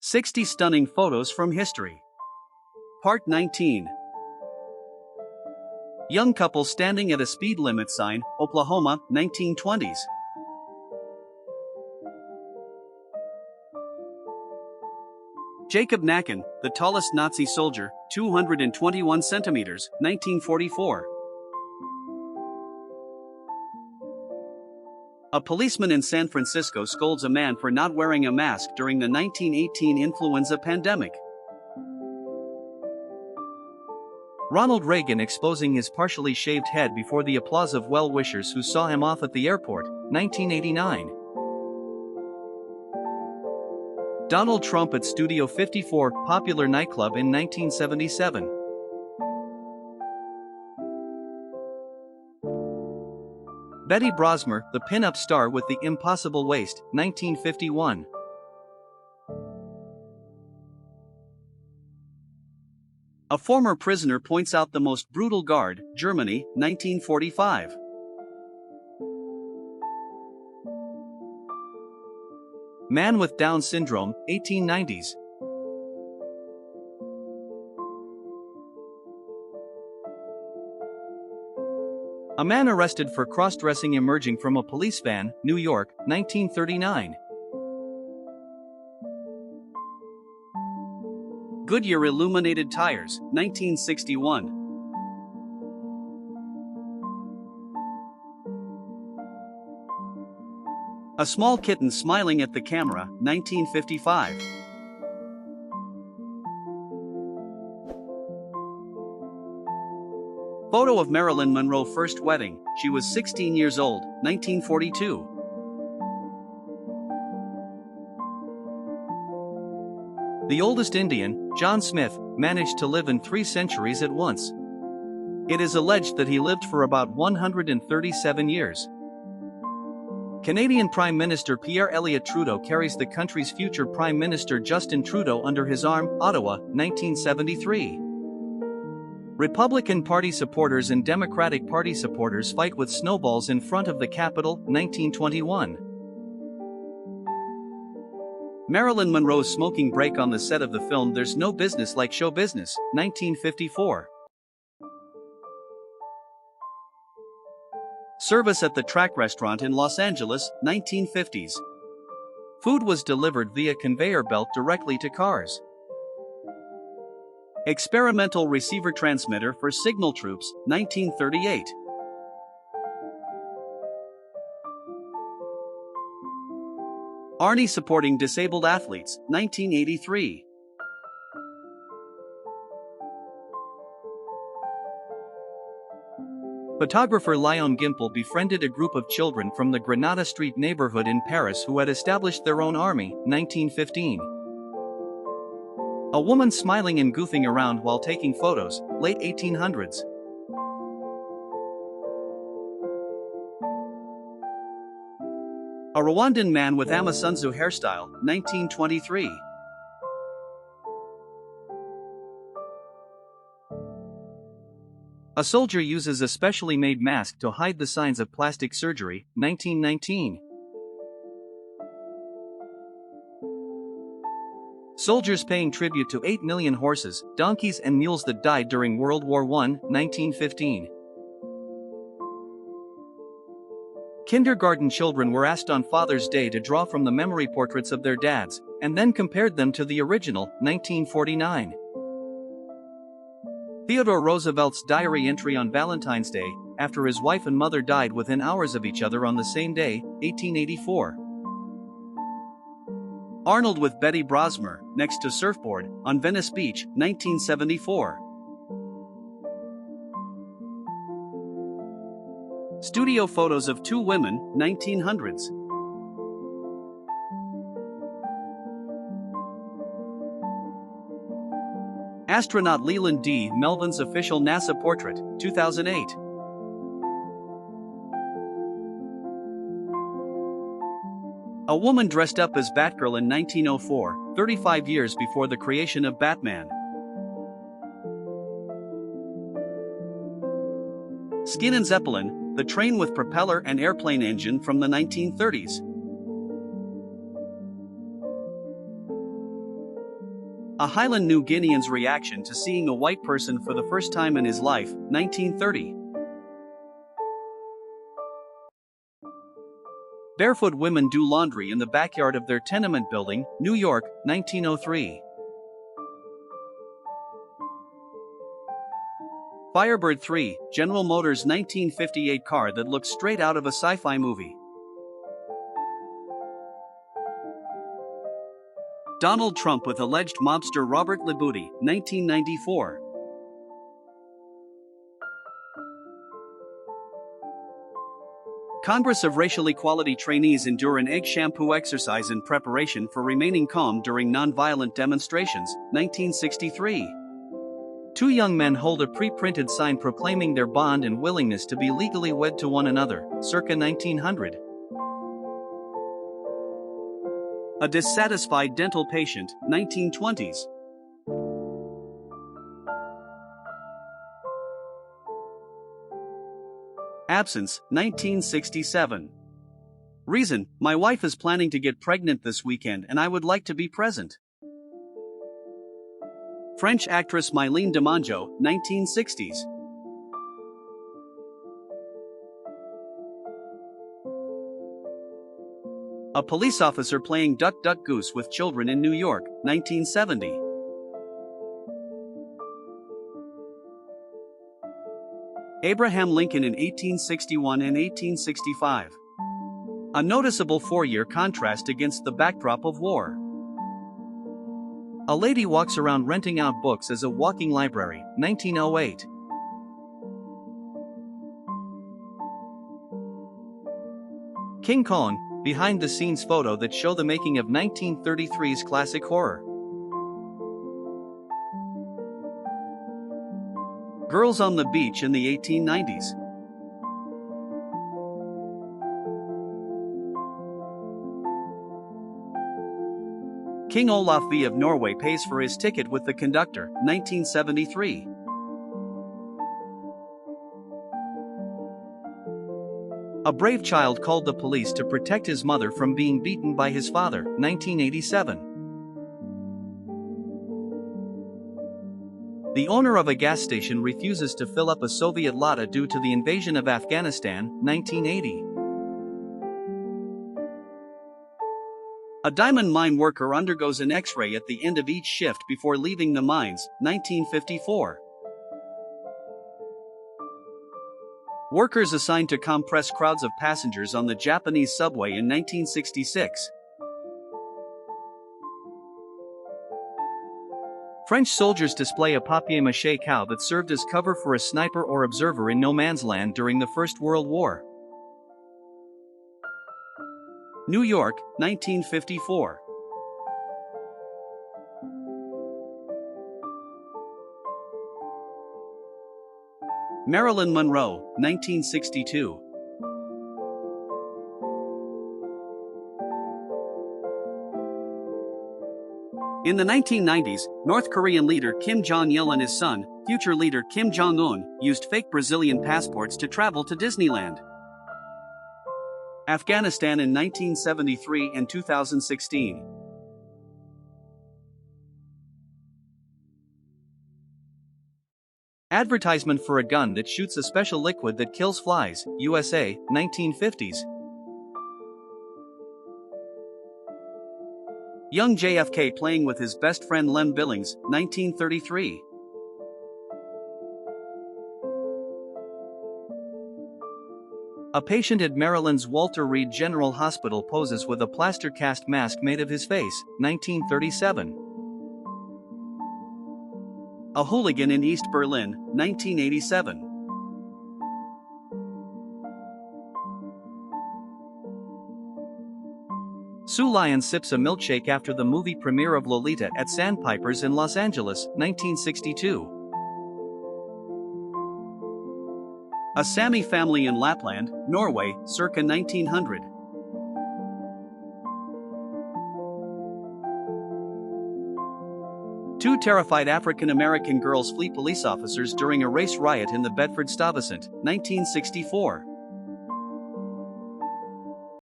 60 Stunning Photos from History. Part 19. Young couple standing at a speed limit sign, Oklahoma, 1920s. Jacob Nacken, the tallest Nazi soldier, 221 centimeters, 1944. A policeman in San Francisco scolds a man for not wearing a mask during the 1918 influenza pandemic. Ronald Reagan exposing his partially shaved head before the applause of well-wishers who saw him off at the airport, 1989. Donald Trump at Studio 54, popular nightclub in 1977. Betty Brosmer, the pin-up star with the impossible waist, 1951. A former prisoner points out the most brutal guard, Germany, 1945. Man with Down syndrome, 1890s. A man arrested for cross-dressing emerging from a police van, New York, 1939. Goodyear illuminated tires, 1961. A small kitten smiling at the camera, 1955. Photo of Marilyn Monroe first wedding, she was 16 years old, 1942. The oldest Indian, John Smith, managed to live in 3 centuries at once. It is alleged that he lived for about 137 years. Canadian Prime Minister Pierre Elliott Trudeau carries the country's future Prime Minister Justin Trudeau under his arm, Ottawa, 1973. Republican Party supporters and Democratic Party supporters fight with snowballs in front of the Capitol, 1921. Marilyn Monroe's smoking break on the set of the film There's No Business Like Show Business, 1954. Service at the Track Restaurant in Los Angeles, 1950s. Food was delivered via conveyor belt directly to cars. Experimental receiver transmitter for signal troops, 1938. Arnie supporting disabled athletes, 1983. Photographer Léon Gimpel befriended a group of children from the Grenada Street neighborhood in Paris who had established their own army, 1915. A woman smiling and goofing around while taking photos, late 1800s. A Rwandan man with Amasunzu hairstyle, 1923. A soldier uses a specially made mask to hide the signs of plastic surgery, 1919. Soldiers paying tribute to 8 million horses, donkeys and mules that died during World War I, 1915. Kindergarten children were asked on Father's Day to draw from the memory portraits of their dads, and then compared them to the original, 1949. Theodore Roosevelt's diary entry on Valentine's Day, after his wife and mother died within hours of each other on the same day, 1884. Arnold with Betty Brosmer, next to surfboard, on Venice Beach, 1974. Studio photos of 2 women, 1900s. Astronaut Leland D. Melvin's official NASA portrait, 2008. A woman dressed up as Batgirl in 1904, 35 years before the creation of Batman. Skin and Zeppelin, the train with propeller and airplane engine from the 1930s. A Highland New Guinean's reaction to seeing a white person for the first time in his life, 1930. Barefoot women do laundry in the backyard of their tenement building, New York, 1903. Firebird 3, General Motors' 1958 car that looks straight out of a sci-fi movie. Donald Trump with alleged mobster Robert Libutti, 1994. Congress of Racial Equality trainees endure an egg shampoo exercise in preparation for remaining calm during nonviolent demonstrations, 1963. Two young men hold a pre-printed sign proclaiming their bond and willingness to be legally wed to one another, circa 1900. A dissatisfied dental patient, 1920s. Absence, 1967. Reason, my wife is planning to get pregnant this weekend and I would like to be present. French actress Mylène Demangeau, 1960s. A police officer playing Duck Duck Goose with children in New York, 1970. Abraham Lincoln in 1861 and 1865. A noticeable four-year contrast against the backdrop of war. A lady walks around renting out books as a walking library, 1908. King Kong, behind-the-scenes photo that show the making of 1933's classic horror. Girls on the Beach in the 1890s. King Olaf V of Norway pays for his ticket with the conductor, 1973. A brave child called the police to protect his mother from being beaten by his father, 1987. The owner of a gas station refuses to fill up a Soviet Lada due to the invasion of Afghanistan, 1980. A diamond mine worker undergoes an X-ray at the end of each shift before leaving the mines, 1954. Workers assigned to compress crowds of passengers on the Japanese subway in 1966. French soldiers display a papier-mâché cow that served as cover for a sniper or observer in no man's land during the First World War. New York, 1954. Marilyn Monroe, 1962. In the 1990s, North Korean leader Kim Jong-il and his son, future leader Kim Jong-un, used fake Brazilian passports to travel to Disneyland. Afghanistan in 1973 and 2016. Advertisement for a gun that shoots a special liquid that kills flies, USA, 1950s. Young JFK playing with his best friend Lem Billings, 1933. A patient at Maryland's Walter Reed General Hospital poses with a plaster cast mask made of his face, 1937. A hooligan in East Berlin, 1987. Sue Lyon sips a milkshake after the movie premiere of Lolita at Sandpipers in Los Angeles, 1962. A Sami family in Lapland, Norway, circa 1900. Two terrified African-American girls flee police officers during a race riot in the Bedford-Stuyvesant, 1964.